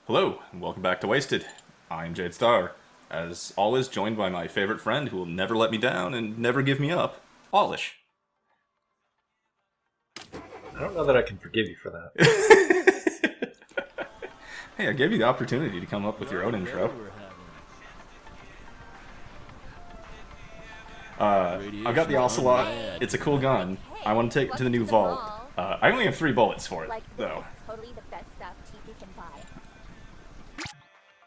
Hello, and welcome back to Wasted. I'm Jade Starr, as always joined by my favorite friend who will never let me down and never give me up, Polish. I don't know that I can forgive you for that. Hey, I gave you the opportunity to come up with your own intro. I've got the Ocelot. It's a cool gun. I want to take it to the new vault. I only have 3 bullets for it, though. Totally the best stuff TP can buy.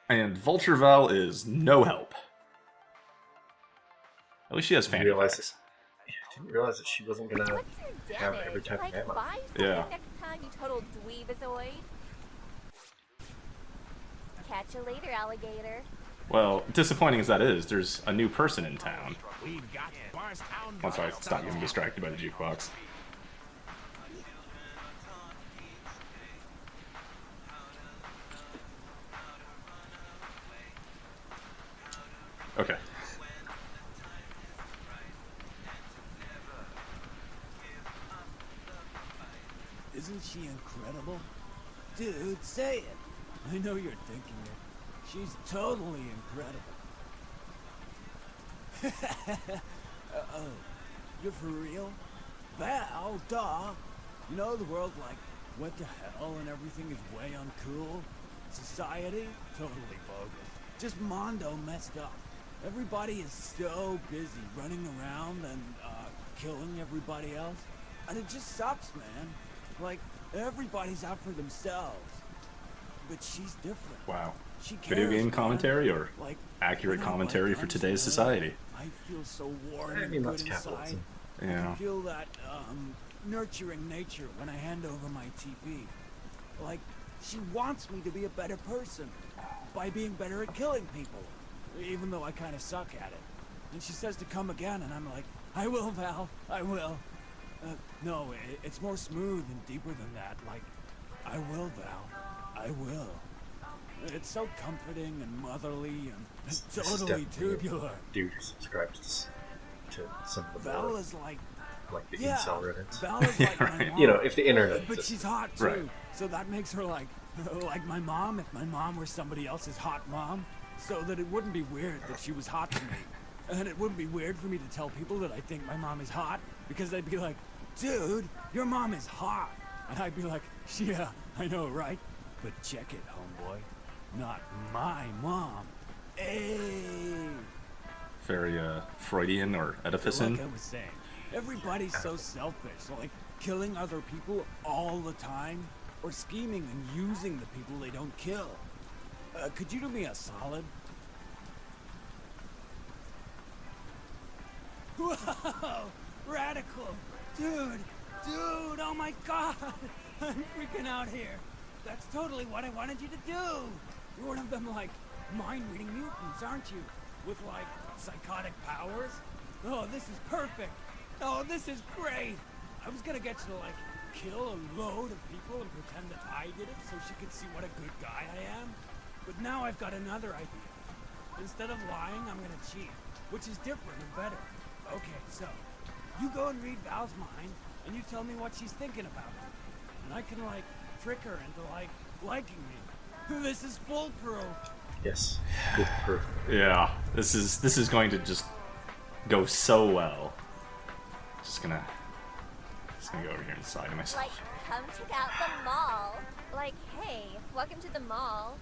And Vulture Val is no help. At least she has fanny packs. I didn't realize that she wasn't gonna What's your have damage? every type of ammo. Buy something Yeah. next time, you total dweebazoid. Catch you later, alligator. Well, disappointing as that is, there's a new person in town. Once I stop getting distracted by the jukebox. Okay. Isn't she incredible? Dude, say it. I know you're thinking it. She's totally incredible. Oh, you're for real? Val, duh. You know the world, like, went to hell and everything is way uncool? Society? Totally bogus. Just Mondo messed up. Everybody is so busy running around and, killing everybody else. And it just sucks, man. Like, everybody's out for themselves. But she's different. Wow. She cares, Video game man. commentary or Like, accurate when I commentary bite for onto today's her, society? I feel so warm I and mean, good that's inside. capitalism. I Yeah. can feel that nurturing nature when I hand over my TP. Like, she wants me to be a better person by being better at killing people, even though I kind of suck at it. And she says to come again, and I'm like, I will, Val, I will. No, it's more smooth and deeper than that. Like, I will, Val, I will. It's so comforting and motherly and This is totally definitely tubular. a dude who subscribes to some of the Val more, is like, like the yeah, incel Reddits. Val is like my right. mom. You know, if the internet But exists. she's hot too, Right. so that makes her like my mom. If my mom were somebody else's hot mom, so that it wouldn't be weird that she was hot to me, and it wouldn't be weird for me to tell people that I think my mom is hot, because they'd be like, "Dude, your mom is hot," and I'd be like, "Yeah, I know, right? But check it, homeboy, not my mom." Hey. Very, Freudian or So Oedipuscian. like I was saying, everybody's so selfish, like killing other people all the time, or scheming and using the people they don't kill. Could you do me a solid? Whoa! Radical! Dude! Oh my god! I'm freaking out here. That's totally what I wanted you to do! You're one of them, like, mind-reading mutants, aren't you? With, like, psychotic powers? Oh, this is perfect! Oh, this is great! I was gonna get you to, like, kill a load of people and pretend that I did it so she could see what a good guy I am. But now I've got another idea. Instead of lying, I'm gonna cheat, which is different and better. Okay, so, you go and read Val's mind, and you tell me what she's thinking about me. And I can, like, trick her into, like, liking me. This is foolproof. Yes. Foolproof. Yeah, this is going to just go so well. Just gonna go over here and side to myself. Like, come check out the mall. Like, hey, welcome to the mall.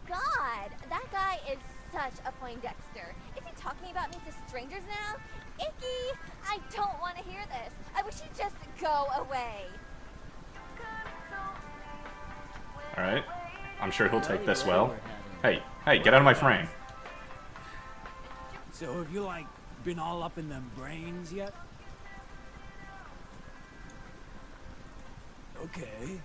God, that guy is such a Poindexter. Is he talking about me to strangers now? Icky! I don't want to hear this. I wish he'd just go away. Alright. I'm sure he'll take this well. Hey, get out of my frame. So have you, like, been all up in them brains yet? Okay.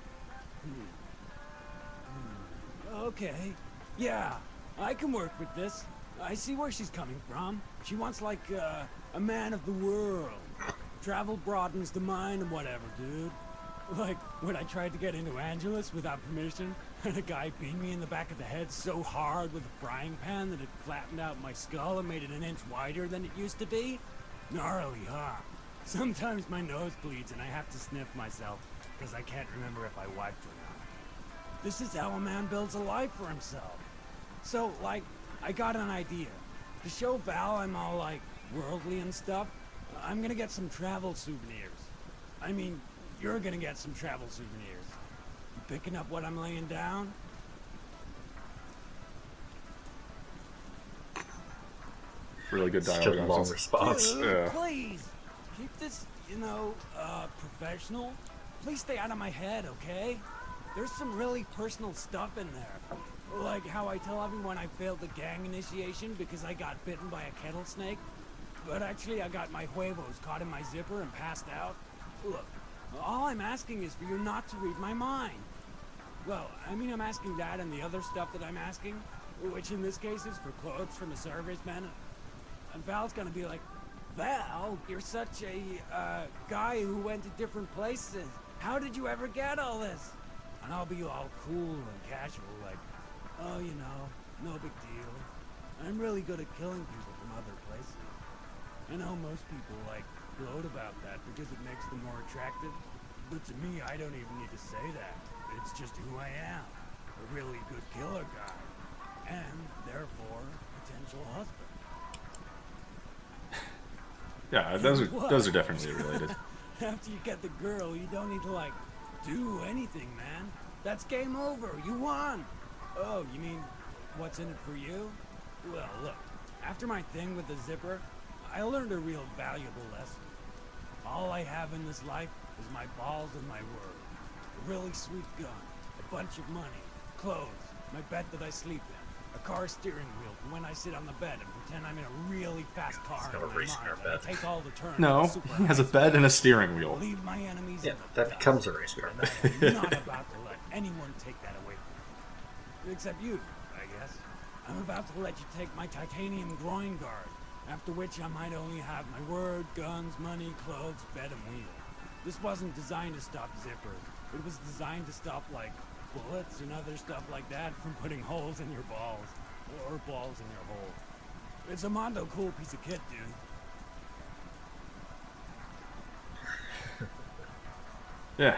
Okay. Yeah, I can work with this. I see where she's coming from. She wants, like, a man of the world. Travel broadens the mind and whatever, dude. Like, when I tried to get into Angelus without permission, and a guy beat me in the back of the head so hard with a frying pan that it flattened out my skull and made it an inch wider than it used to be? Gnarly, huh? Sometimes my nose bleeds and I have to sniff myself, because I can't remember if I wiped or not. This is how a man builds a life for himself. So, like, I got an idea. To show Val I'm all, like, worldly and stuff, I'm gonna get some travel souvenirs. I mean, you're gonna get some travel souvenirs. You picking up what I'm laying down? Really good Such dialogue. a long response. Dude, Yeah. please, keep this, professional. Please stay out of my head, okay? There's some really personal stuff in there. Like how I tell everyone I failed the gang initiation because I got bitten by a kettle snake. But actually I got my huevos caught in my zipper and passed out. Look, all I'm asking is for you not to read my mind. Well, I mean, I'm asking that and the other stuff that I'm asking, which in this case is for clothes from the Cervezmen. And Val's gonna be like, Val, you're such a, guy who went to different places. How did you ever get all this? And I'll be all cool and casual, like, oh, you know, no big deal. I'm really good at killing people from other places. I know most people, like, gloat about that because it makes them more attractive. But to me, I don't even need to say that. It's just who I am. A really good killer guy. And, therefore, potential husband. Yeah, those are definitely related. After you get the girl, you don't need to, like, do anything, man. That's game over. You won. Oh, you mean, what's in it for you? Well, look, after my thing with the zipper, I learned a real valuable lesson. All I have in this life is my balls and my word. A really sweet gun, a bunch of money, clothes, my bed that I sleep in, a car steering wheel for when I sit on the bed and pretend I'm in a really fast car. He's got a in my racing mind, car and bed. I take all the turns. No, with super he has a high bed speed. and a steering wheel. Leave my enemies Yeah, in the that dust. becomes a race car. I'm not about to let anyone take that away from me. Except you, I guess. I'm about to let you take my titanium groin guard, after which I might only have my word, guns, money, clothes, bed, and wheel. This wasn't designed to stop zippers. It was designed to stop, like, bullets and other stuff like that from putting holes in your balls. Or balls in your hole. It's a mondo cool piece of kit, dude. Yeah.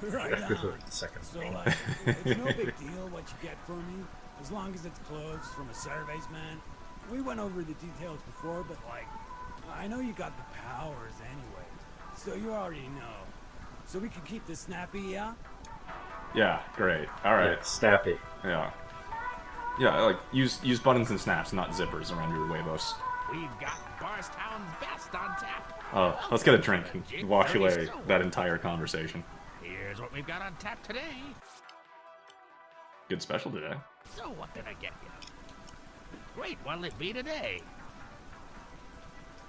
Right on. Second. So, like, it's no big deal what you get for me, as long as it's clothes from a Cervezmen. We went over the details before, but, like, I know you got the powers anyway, so you already know. So we can keep this snappy, yeah? Yeah, great. All right. Yeah, snappy. Yeah. Yeah, like, use buttons and snaps, not zippers around your huevos. We've got Barstown's best on tap. Oh, let's get a drink and wash away that entire conversation. Here's what we've got on tap today. Good special today. So what did I get you? Great, what'll it be today?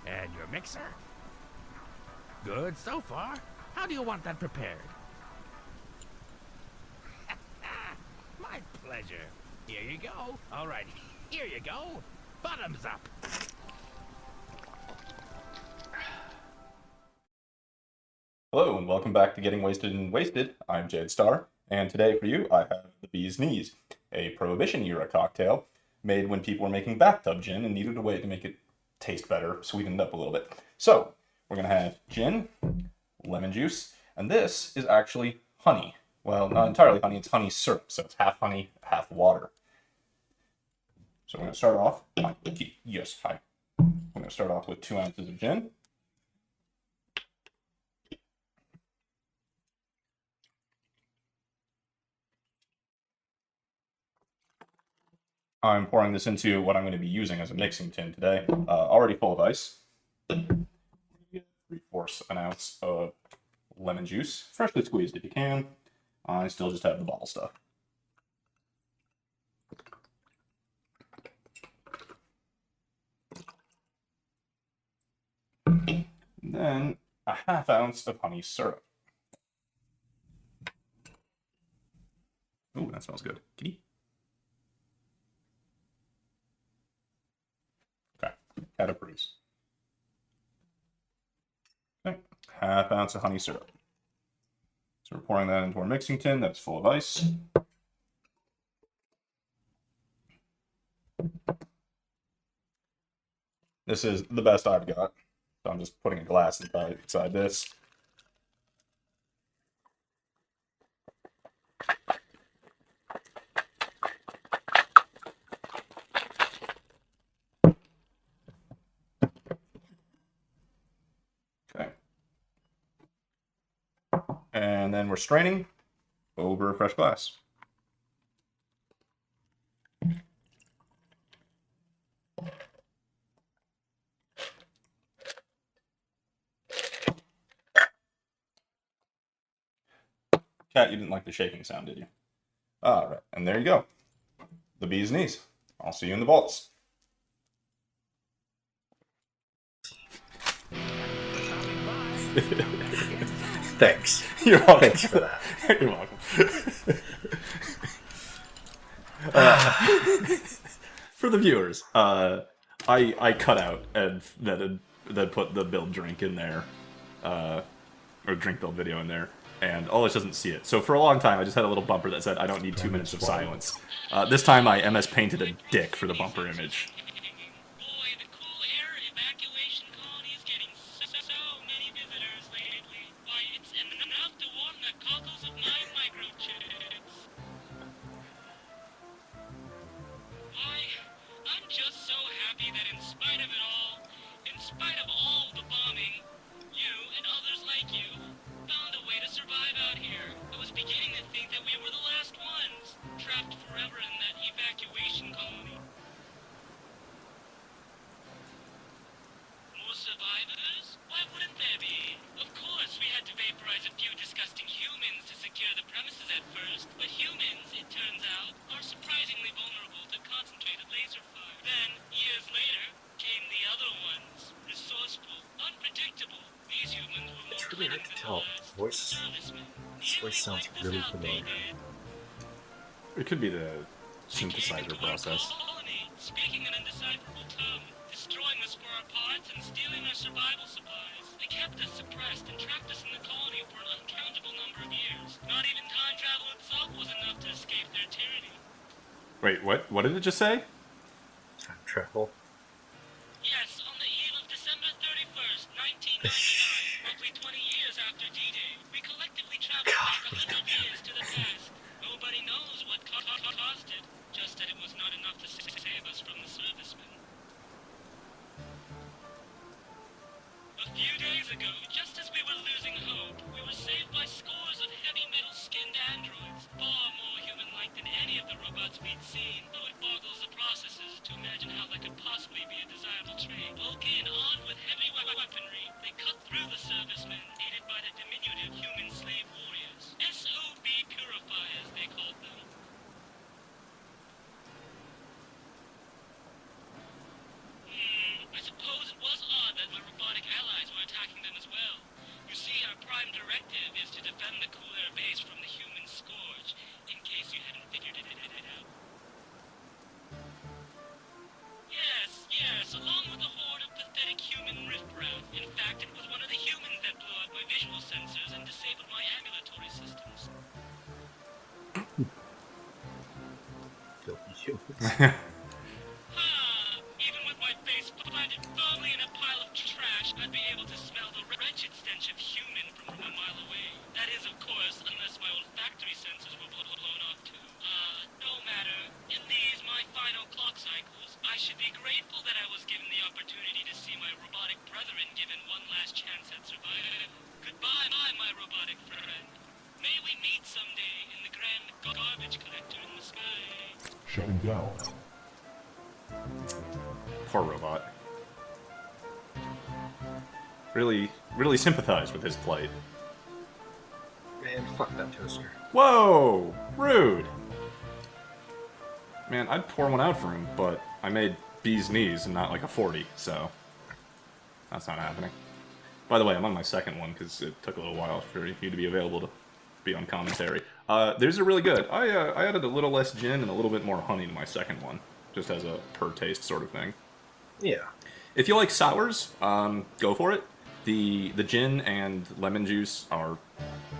And your mixer? Good so far. How do you want that prepared? My pleasure. Here you go. All right, here you go. Bottoms up. Hello, and welcome back to Getting Wasted and Wasted. I'm Jade Starr, and today for you I have the Bee's Knees, a Prohibition-era cocktail made when people were making bathtub gin and needed a way to make it taste better, sweeten it up a little bit. So, we're going to have gin, lemon juice, and this is actually honey. Well, not entirely honey, it's honey syrup, so it's half honey, half water. So we're going to start off, yes, hi. We're going to start off with 2 ounces of gin. I'm pouring this into what I'm going to be using as a mixing tin today, already full of ice. 3/4 an ounce of lemon juice, freshly squeezed if you can. I still just have the bottle stuff. And then a 1/2 ounce of honey syrup. Ooh, that smells good. Kitty? Okay, that approves. Okay, 1/2 ounce of honey syrup. So we're pouring that into our mixing tin that's full of ice. This is the best I've got. So I'm just putting a glass inside this. And then we're straining over a fresh glass. Cat, you didn't like the shaking sound, did you? All right, and there you go. The bee's knees. I'll see you in the vaults. Thanks. You're welcome. Thanks for that. You're welcome. For the viewers, I cut out and then put the build drink in there, or drink build video in there, and Olish doesn't see it. So for a long time, I just had a little bumper that said, "I don't need 2 minutes of silence." This time, I MS painted a dick for the bumper image. Boy, the cool air evacuation colony is getting so many visitors lately. Why, it's enough to warm the cockles of my microchips. Why, I'm just so happy that in spite of it all, in spite of all the bombing, you and others like you found a way to survive out here. I was beginning to think that we were the last ones, trapped forever in that evacuation colony. More survivors? Why wouldn't there be? Of course, we had to vaporize a few disgusting humans to secure the premises at first, but humans, it turns out, are surprisingly vulnerable to concentrated laser fire. Then, years later, came the other ones. Resourceful, unpredictable. These humans were more It's really hard to cunning than tell. the last. Voice, Cervezmen. this voice sounds really familiar. It could be the synthesizer process. Speaking an indecipherable tongue, destroying us for our parts and stealing our survival supplies. They kept us suppressed and trapped us in the colony for an uncountable number of years. Not even time travel itself was enough to escape their tyranny. Wait, what? What did it just say? Time travel. Yes, on the eve of December 31st, 1999, roughly 20 years after D-Day, we collectively traveled back 100 years to the past. Nobody knows what caused it, just that it was not enough to save us from the Cervezmen. A few days ago, just as we were losing hope, we were saved by scores of heavy metal-skinned androids, far more human-like than any of the robots we'd seen, though it boggles the processes to imagine how that could possibly be a desirable trait. Vulcan, armed with heavy weaponry, they cut through the Cervezmen, aided by the diminutive human slave warriors. SOB purifiers, they called them. I suppose it was odd that my robotic allies were attacking them as well. You see, our prime directive is to defend the cool air base from the human scourge, in case you hadn't figured it out. Yes, along with a horde of pathetic human riffraff. In fact, it was one of the humans that blew out my visual sensors and disabled my ambulatory systems. Filthy humans. Even with my face planted firmly in a pile of trash, I'd be able to smell the wretched stench of human from a mile away. That is, of course, unless my olfactory sensors were blown off too. No matter. In these, my final clock cycles, I should be grateful that I was given the opportunity to see my robotic brethren given one last chance at survival. Goodbye, my robotic friend. May we meet someday in the grand garbage collector in the sky. Shutting down. Poor robot. Really sympathize with his plight. Man, fuck that toaster. Whoa! Rude! Man, I'd pour one out for him, but I made bee's knees and not like a 40, so that's not happening. By the way, I'm on my second one because it took a little while for you to be available to be on commentary. These are really good. I added a little less gin and a little bit more honey to my second one, just as a per taste sort of thing. Yeah. If you like sours, go for it. The gin and lemon juice are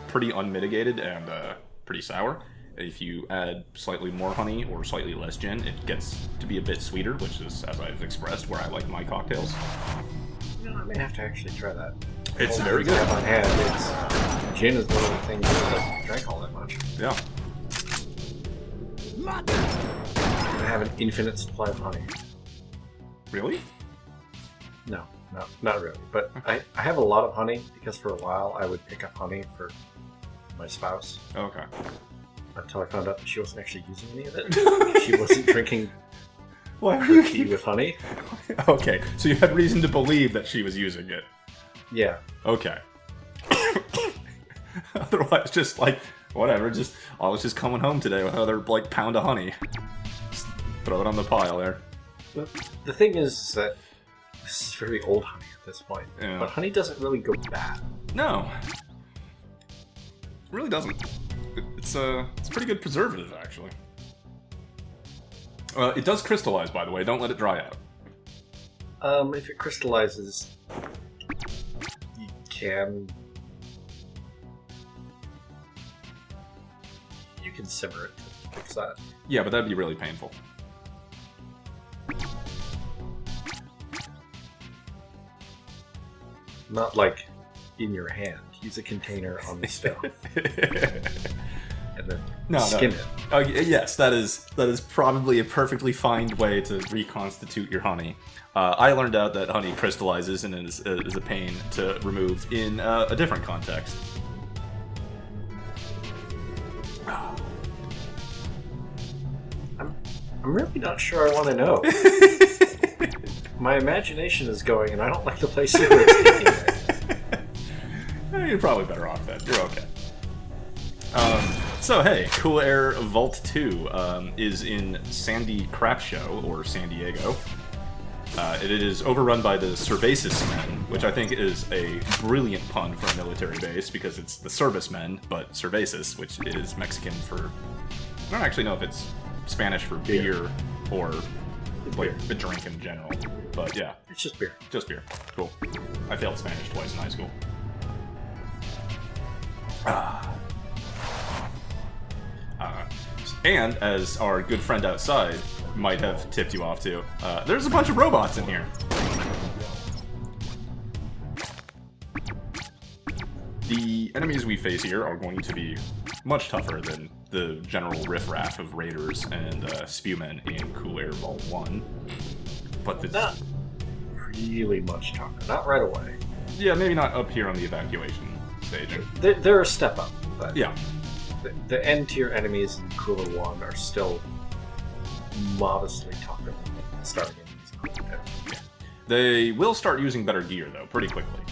pretty unmitigated and pretty sour. If you add slightly more honey or slightly less gin, it gets to be a bit sweeter, which is, as I've expressed, where I like my cocktails. You know, I may have to actually try that. It's All very the things good. I haven't had is gin is one of the things I don't drink all that much. Yeah. I have an infinite supply of honey. Really? No, not really. But I have a lot of honey because for a while I would pick up honey for my spouse. Okay. Until I found out that she wasn't actually using any of it. She wasn't drinking Why are her you tea with honey. Okay, so you had reason to believe that she was using it. Yeah. Okay. Otherwise, just like, whatever, I was just coming home today with another, like, pound of honey. Just throw it on the pile there. But the thing is that this is very old honey at this point. Yeah. But honey doesn't really go bad. No. It really doesn't. It's a pretty good preservative, actually. It does crystallize, by the way. Don't let it dry out. If it crystallizes, you can simmer it to fix that. Yeah, but that'd be really painful. Not like in your hand. Use a container on the stove. And then skim it. Yes, that is probably a perfectly fine way to reconstitute your honey. I learned out that honey crystallizes and is a pain to remove in a different context. I'm really not sure I want to know. My imagination is going, and I don't like the place that it's taking it. You're probably better off then. You're okay. So hey, Cool Air Vault 2 is in Sandy Crapshow, or San Diego. It is overrun by the Cervezmen, which I think is a brilliant pun for a military base, because it's the servicemen, but cervezas, which is Mexican for... I don't actually know if it's Spanish for beer or like a drink in general, but yeah. It's just beer. Just beer. Cool. I failed Spanish twice in high school. And as our good friend outside might have tipped you off to, there's a bunch of robots in here. The enemies we face here are going to be much tougher than the general riffraff of raiders and spewmen in Cool Air Vault 1. But not really much tougher. Not right away. Yeah, maybe not up here on the evacuation stage. They're a step up, but yeah. The end tier enemies in Cooler 1 are still modestly tougher than the starting enemies in Cooler 2. Yeah. They will start using better gear, though, pretty quickly.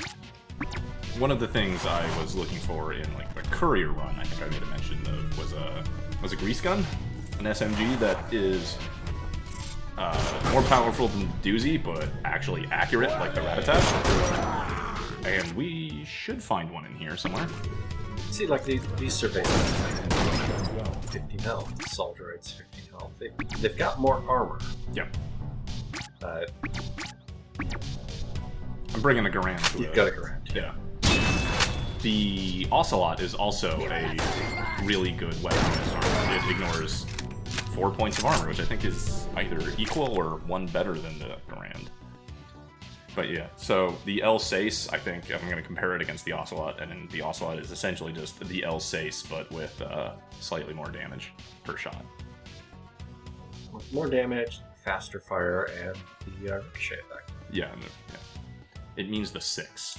One of the things I was looking for in like the courier run, I think I made a mention of, was a grease gun, an SMG that is more powerful than the doozy, but actually accurate, like the rat-a-tat. And we should find one in here somewhere. See, like these Cervezmen, 15 health, Soldier Raid's 15 health. They've got more armor. Yep. But I'm bringing a Garand. You've got a Garand. Yeah. The Ocelot is also a really good weapon in this armor. It ignores 4 points of armor, which I think is either equal or one better than the Garand. But yeah, so the El Sace, I think I'm going to compare it against the Ocelot, and the Ocelot is essentially just the El Sace, but with slightly more damage per shot. More damage, faster fire, and the ricochet effect. Yeah, yeah. It means the 6.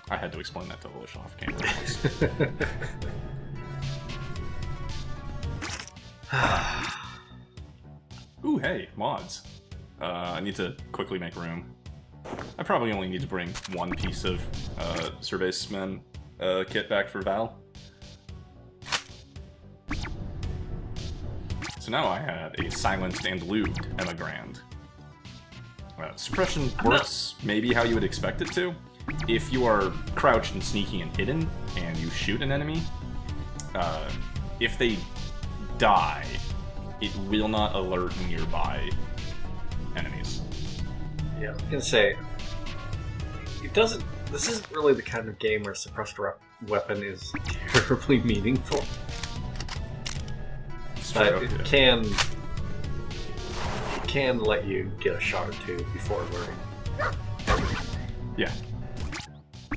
I had to explain that to Lish off camera once. Ooh, hey, mods. I need to quickly make room. I probably only need to bring one piece of Cervezmen kit back for Val. So now I have a silenced and lubed Emma Grand. Suppression works maybe how you would expect it to. If you are crouched and sneaky and hidden, and you shoot an enemy, if they die, it will not alert nearby enemies. Yeah, I was gonna say, it doesn't. This isn't really the kind of game where suppressed weapon is terribly meaningful. But it can let you get a shot or two before alerting. Yeah.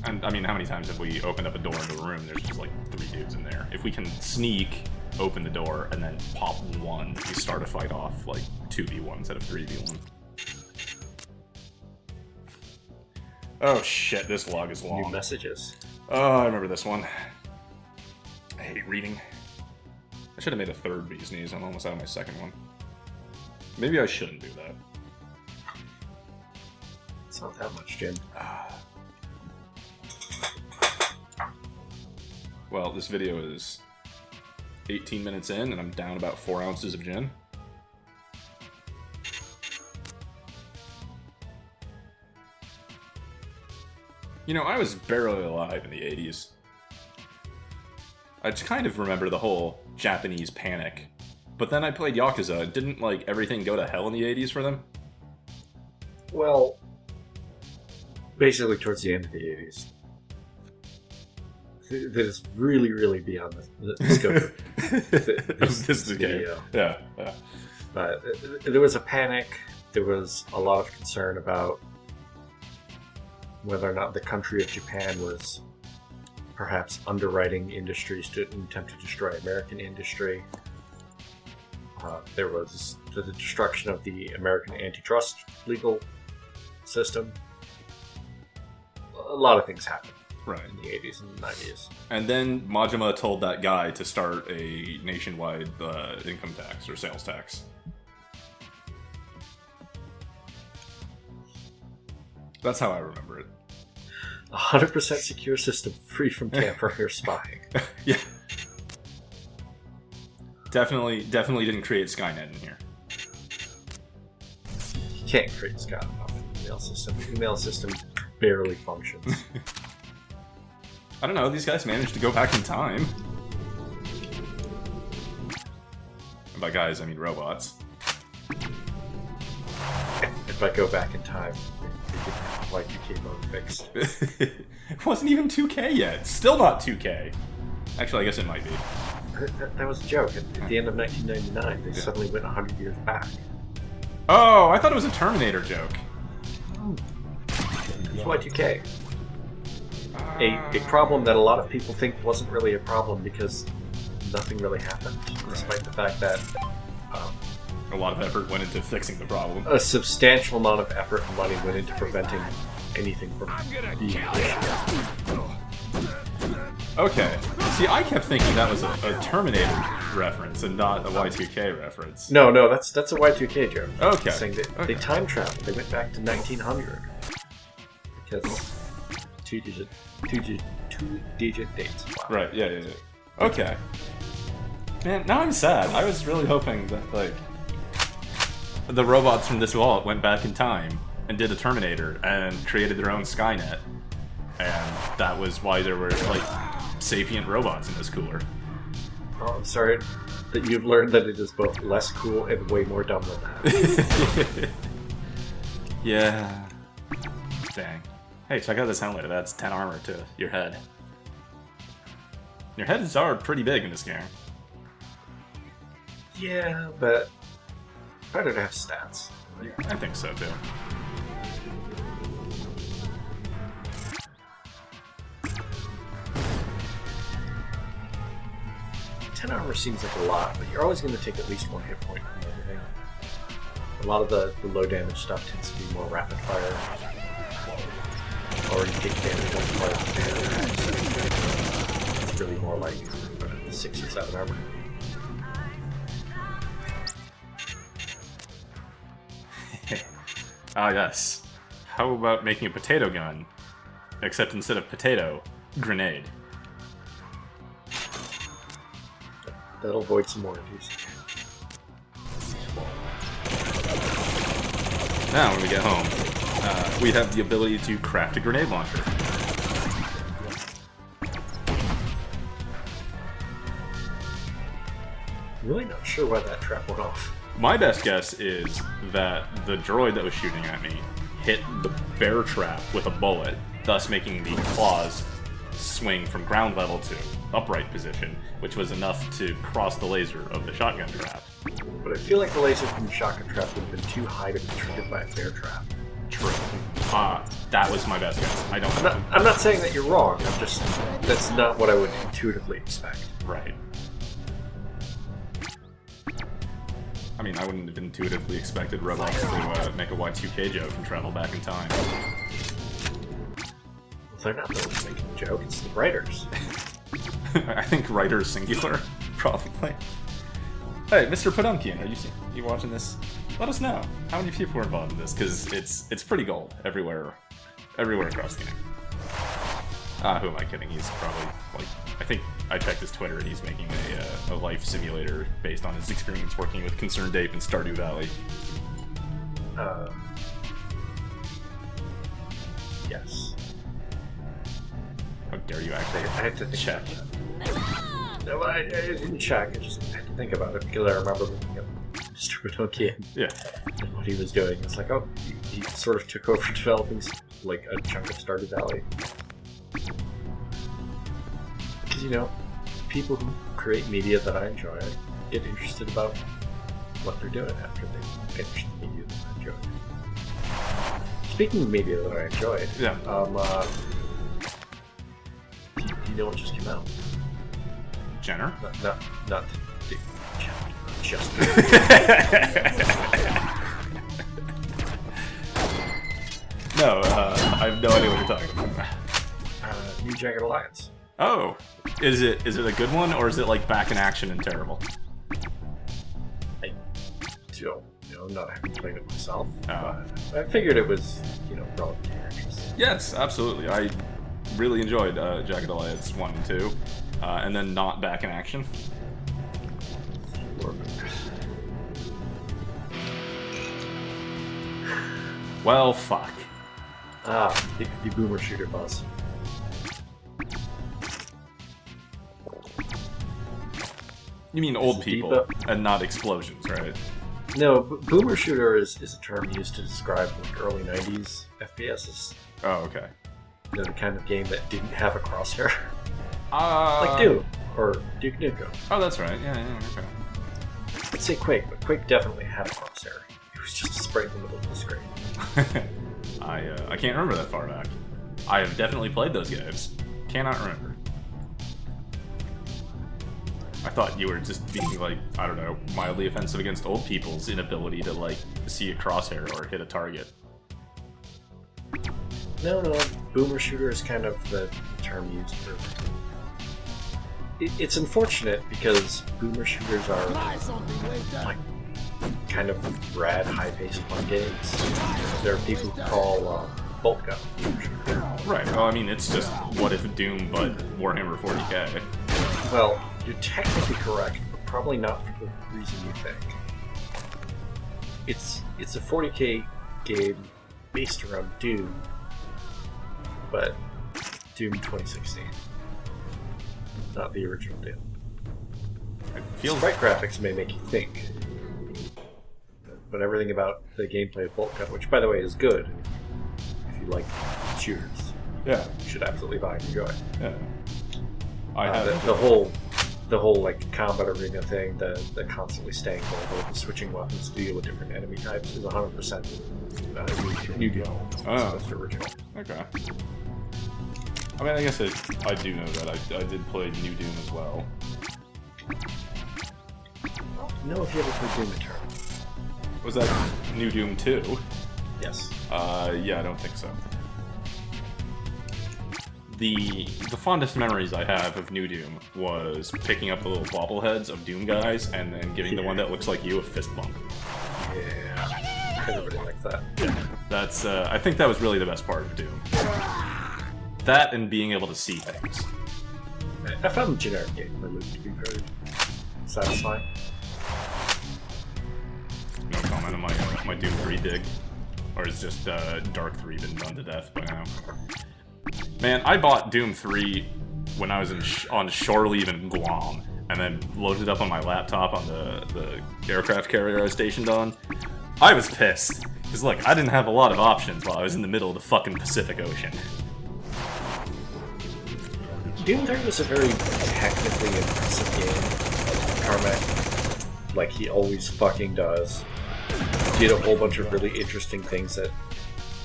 And I mean, how many times have we opened up a door into a room and there's just like 3 dudes in there? If we can sneak, open the door, and then pop one, we start a fight off like 2v1 instead of 3v1. Oh shit, this log is long. New messages. Oh, I remember this one. I hate reading. I should have made a third bee's knees. I'm almost out of my second one. Maybe I shouldn't do that. It's not that much, Jim. Well, this video is 18 minutes in, and I'm down about 4 ounces of gin. You know, I was barely alive in the 80s. I just kind of remember the whole Japanese panic. But then I played Yakuza. Didn't, like, everything go to hell in the 80s for them? Well, basically towards the end of the 80s. That is really, really beyond the scope of this video. Yeah. But there was a panic. There was a lot of concern about whether or not the country of Japan was perhaps underwriting industries to attempt to destroy American industry. There was the destruction of the American antitrust legal system. A lot of things happened in the 80s and 90s. And then Majima told that guy to start a nationwide income tax or sales tax. That's how I remember it. 100% secure system free from tampering or spying. Yeah. Definitely didn't create Skynet in here. You can't create Skynet off the email system. The email system barely functions. I don't know, these guys managed to go back in time. And by guys, I mean robots. If I go back in time, they get the Y2K mode fixed. It wasn't even 2K yet. Still not 2K. Actually, I guess it might be. That was a joke. At the end of 1999, they suddenly went 100 years back. Oh, I thought it was a Terminator joke. It's Y2K. A problem that a lot of people think wasn't really a problem because nothing really happened, despite the fact that a lot of effort went into fixing the problem. A substantial amount of effort and money went into preventing anything from being an issue. Okay. See, I kept thinking that was a Terminator reference and not a Y2K reference. No, that's a Y2K joke. Okay. Saying that they time traveled. They went back to 1900 because two-digit dates. Wow. Right. Yeah. Okay. Man, now I'm sad. I was really hoping that like the robots from this vault went back in time and did a Terminator and created their own Skynet, and that was why there were like sapient robots in this cooler. Oh, I'm sorry that you've learned that it is both less cool and way more dumb than that. Yeah. Dang. Hey, check out this helmet. That's 10 armor to your head. Your heads are pretty big in this game. Yeah, but better to have stats. I think so too. Armor seems like a lot, but you're always going to take at least one hit point from everything. A lot of the low damage stuff tends to be more rapid fire. Already take damage on fire. It's really more like 6 or 7 armor. Ah, yes. How about making a potato gun? Except instead of potato, grenade. That'll avoid some warranties. Now, when we get home, we have the ability to craft a grenade launcher. Really not sure why that trap went off. My best guess is that the droid that was shooting at me hit the bear trap with a bullet, thus making the claws swing from ground level to upright position, which was enough to cross the laser of the shotgun trap. But I feel like the laser from the shotgun trap would have been too high to be treated by a bear trap. True. That was my best guess. I don't know. I'm not saying that you're wrong, I'm just... That's not what I would intuitively expect. Right. I mean, I wouldn't have intuitively expected robots to make a Y2K joke and travel back in time. They're not the ones making the joke, it's the writers. I think writers singular, probably. Hey, Mr. Podunkian, are you watching this? Let us know how many people are involved in this, because it's pretty gold everywhere across the game. Who am I kidding? He's probably, like, I think I checked his Twitter and he's making a life simulator based on his experience working with Concerned Ape in Stardew Valley. Yes. How dare you actually? I had to check. No, I didn't check. I just had to think about it because I remember looking at Mr. Podunkian. Yeah. And what he was doing. It's like, oh, he sort of took over developing like a chunk of Stardew Valley. Because, you know, people who create media that I enjoy get interested about what they're doing after they finish the media that I enjoy. Speaking of media that I enjoyed, Yeah. Do you know what just came out? Jenner? Not just. No, I have no idea what you're talking about. New Jagged Alliance. Oh, is it a good one, or is it like back in action and terrible? I don't know, not having played it myself. Oh. But I figured it was, relevant to your interests. Yes, absolutely. I really enjoyed Jagged Alliance 1 and 2, and then not back in action. Well, fuck. The boomer shooter buzz. You mean old It's people deep and not explosions, right? No, boomer shooter is a term used to describe like early 90s FPSs. Oh, okay. The kind of game that didn't have a crosshair. Like Like Doom or Duke Nukem. Oh, that's right. Yeah, okay. I'd say Quake, but Quake definitely had a crosshair. It was just a spray in the middle of the screen. I can't remember that far back. I have definitely played those games. Cannot remember. I thought you were just being, like, I don't know, mildly offensive against old people's inability to, like, see a crosshair or hit a target. No, boomer shooter is kind of the term used for... It's unfortunate because boomer shooters are, like, kind of rad, high-paced fun games. There are people who call bolt gun boomer shooter. Right, well, I mean, it's just what if Doom, but Warhammer 40k. Well, you're technically correct, but probably not for the reason you think. It's a 40k game based around Doom, but Doom 2016, not the original Doom. It feels Sprite graphics may make you think, but everything about the gameplay of Bolt Gun, which by the way is good if you like shooters, yeah, you should absolutely buy and enjoy. yeah. I have The whole like combat arena thing, the constantly staying mobile, the switching weapons to deal with different enemy types is 100% new Doom. Oh. That's the original. Okay. I mean, I guess I do know that. I did play New Doom as well. No, if you ever played Doom Eternal. Was that New Doom 2? Yes. Yeah, I don't think so. The fondest memories I have of New Doom was picking up the little bobbleheads of Doom guys and then giving the one that looks like you a fist bump. Yeah. Everybody likes that. That's, I think that was really the best part of Doom. That and being able to see things. I found the generic gameplay loop to be very satisfying. No comment on my Doom 3 dig. Or is just Dark 3 been done to death by now? Man, I bought Doom 3 when I was on shore leave in Guam, and then loaded it up on my laptop on the aircraft carrier I was stationed on. I was pissed, because look, I didn't have a lot of options while I was in the middle of the fucking Pacific Ocean. Doom 3 was a very technically impressive game. Carmack, like he always fucking does, did a whole bunch of really interesting things that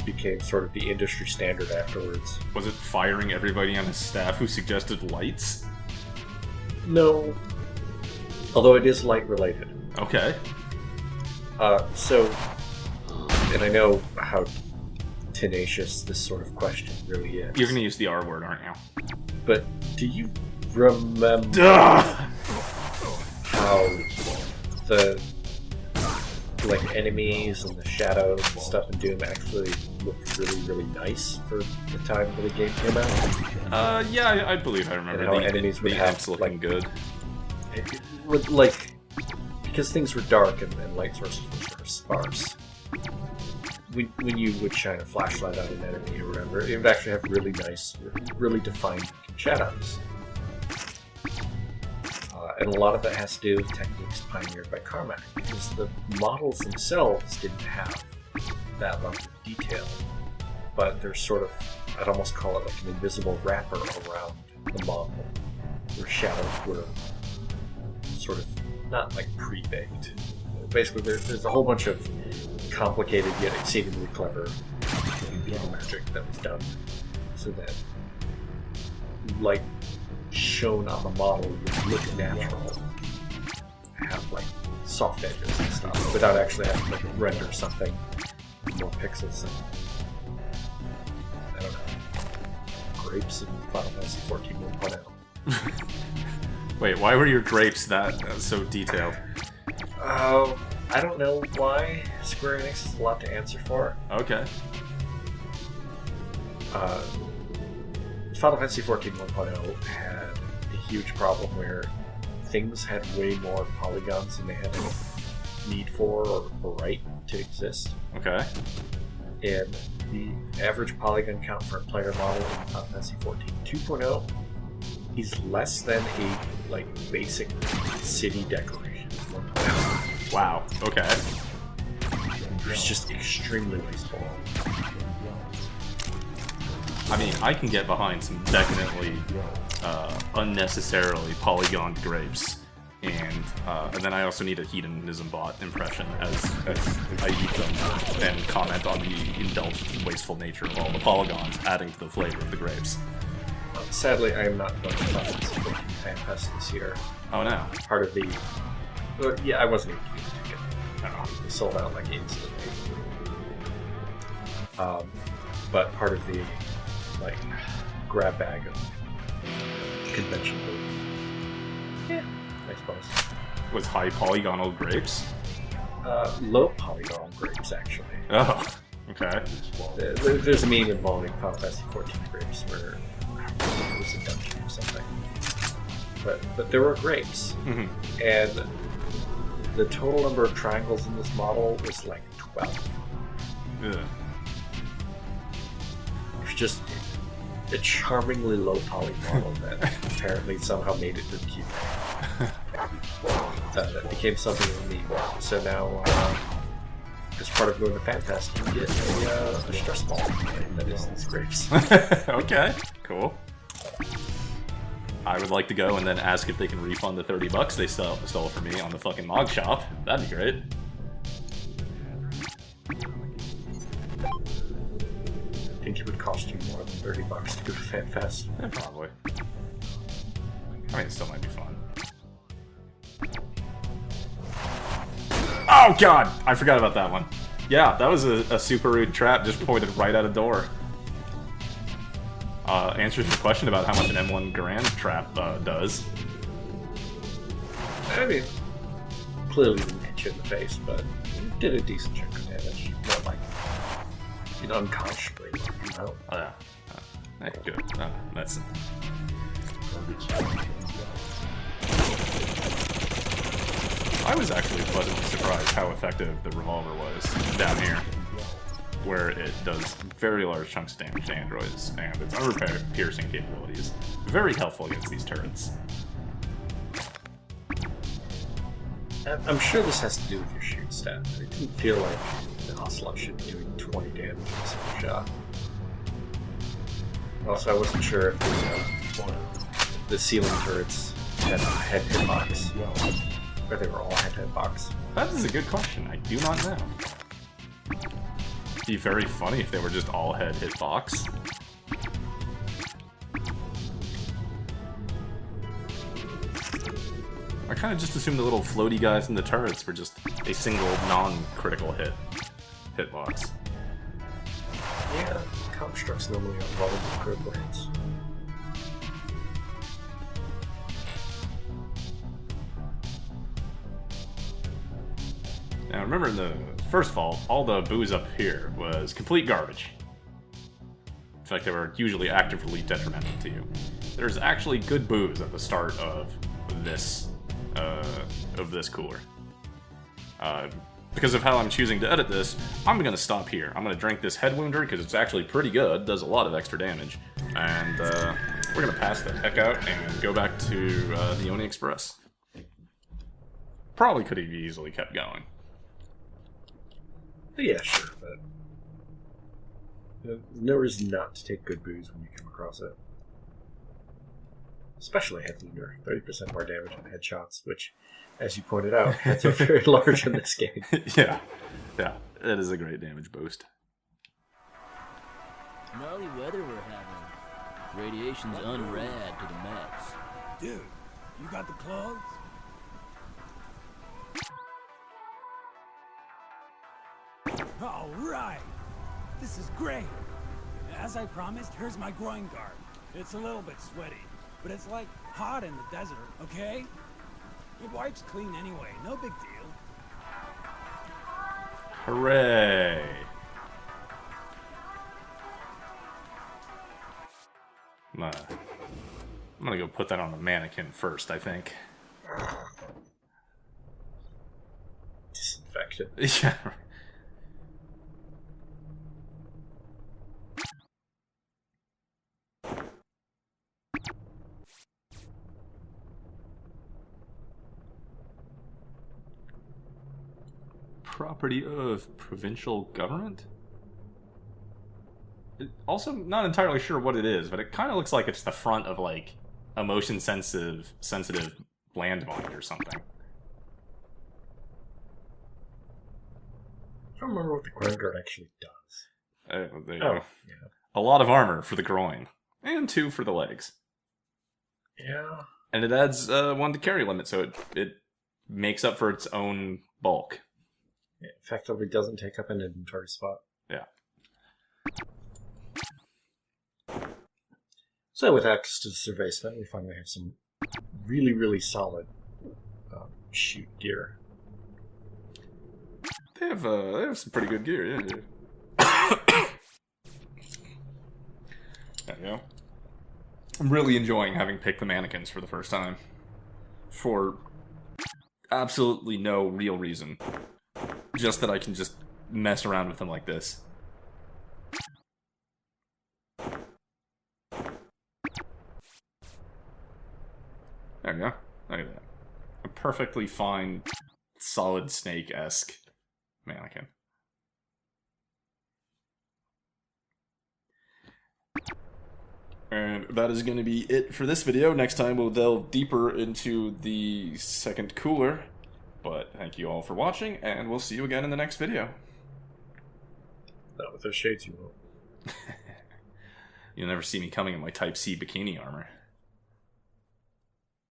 became sort of the industry standard afterwards. Was it firing everybody on his staff who suggested lights? No. Although it is light related. Okay. And I know how tenacious this sort of question really is. You're gonna use the R word, aren't you? But do you remember how the enemies and the shadows and stuff in Doom actually looked really, really nice for the time that the game came out? Yeah, I believe I remember. And how enemies would have looking good. It would, because things were dark and light sources were sort of sparse. When you would shine a flashlight on an enemy or whatever, it would actually have really nice, really defined shadows. And a lot of that has to do with techniques pioneered by Carmack, because the models themselves didn't have that level of detail. But there's sort of, I'd almost call it like an invisible wrapper around the model, where shadows were sort of not like pre-baked. Basically, there's a whole bunch of complicated yet exceedingly clever magic that was done so that light shown on the model would look natural, have like soft edges and stuff, without actually having to like, render something more pixels and I don't know, grapes in Final Fantasy 14 1.0. Wait, why were your grapes that so detailed? I don't know why. Square Enix is a lot to answer for. Okay. Final Fantasy 14 1.0 had a huge problem where things had way more polygons than they had any need for or right to exist. Okay. And the average polygon count for a player model in Final Fantasy 14 2.0 is less than a basic city decoration. Wow. Okay. It's just extremely wasteful. I mean, I can get behind some definitely unnecessarily polygoned grapes, and then I also need a hedonism bot impression as I eat them and comment on the indulgent, wasteful nature of all the polygons, adding to the flavor of the grapes. Sadly, I am not going to Final Fantasy 14 Fan Fest this year. Oh no. Part of the... yeah, I wasn't able to get a ticket. I don't know, it sold out instantly. But part of the grab bag of convention food. Yeah, I suppose. Was high polygonal grapes? Low polygonal grapes, actually. Oh, okay. There's a meme involving Final Fantasy 14 grapes where it was a dungeon or something. But there were grapes. Mm-hmm. And the total number of triangles in this model was 12. Ugh. It was just a charmingly low poly model that apparently somehow made it to the cube. That became something of a meme. So now, as part of going to FanFest, you get a stress ball that is these grapes. Okay, cool. I would like to go and then ask if they can refund the $30 they stole from me on the fucking Mog Shop. That'd be great. I think it would cost you more than $30 to go to FanFest. Yeah, probably. I mean, it still might be fun. Oh god! I forgot about that one. Yeah, that was a super rude trap just pointed right at a door. Answers your question about how much an M1 Garand trap does. I mean, clearly didn't hit you in the face, but it did a decent chunk of damage. Not like unconsciously, you know? Oh yeah. Hey, good. That's... I was actually pleasantly surprised how effective the revolver was down here, where it does very large chunks of damage to androids, and its armor-piercing capabilities. Very helpful against these turrets. I'm sure this has to do with your shoot stat. It didn't feel like the Ocelot should be doing 20 damage in a single shot. Also, I wasn't sure if the ceiling turrets had a head hitbox, or they were all head hitbox. That is a good question. I do not know. It'd be very funny if they were just all head hitbox. I kind of just assumed the little floaty guys in the turrets were just a single non-critical hitbox. Yeah, constructs normally are probably critical hits. Now remember, in the first vault, all the booze up here was complete garbage. In fact, they were usually actively detrimental to you. There's actually good booze at the start of this cooler. Because of how I'm choosing to edit this, I'm gonna stop here. I'm gonna drink this head wounder because it's actually pretty good, does a lot of extra damage, and we're gonna pass the heck out and go back to the Ony Express. Probably could have easily kept going. Yeah, sure, but there's no reason not to take good booze when you come across it. Especially head wound, 30% more damage on headshots, which, as you pointed out, heads are very large in this game. Yeah, it is a great damage boost. Gnarly weather we're having. Radiation's unrad to the max. Dude, you got the clothes? All right. This is great. As I promised, here's my groin guard. It's a little bit sweaty, but it's like hot in the desert, okay? It wipes clean anyway, no big deal. Hooray! I'm gonna go put that on the mannequin first, I think. Disinfectant. Yeah. Property of provincial government? Also, not entirely sure what it is, but it kind of looks like it's the front of, like, a motion-sensitive landmine or something. I don't remember what the groin guard actually does. There you Oh, go. yeah. A lot of armor for the groin, and 2 for the legs. Yeah. And it adds 1 to carry limit, so it makes up for its own bulk. It effectively doesn't take up an inventory spot. Yeah. So with access to the Cervezmen, we finally have some really, really solid shoot gear. They have some pretty good gear, yeah. There you go. I'm really enjoying having picked the mannequins for the first time. For absolutely no real reason. Just that I can just mess around with them like this. There we go. Look at that. A perfectly fine, Solid Snake-esque mannequin. And that is going to be it for this video. Next time we'll delve deeper into the second cooler. But thank you all for watching, and we'll see you again in the next video. Not with those shades, you won't. You'll never see me coming in my Type C bikini armor.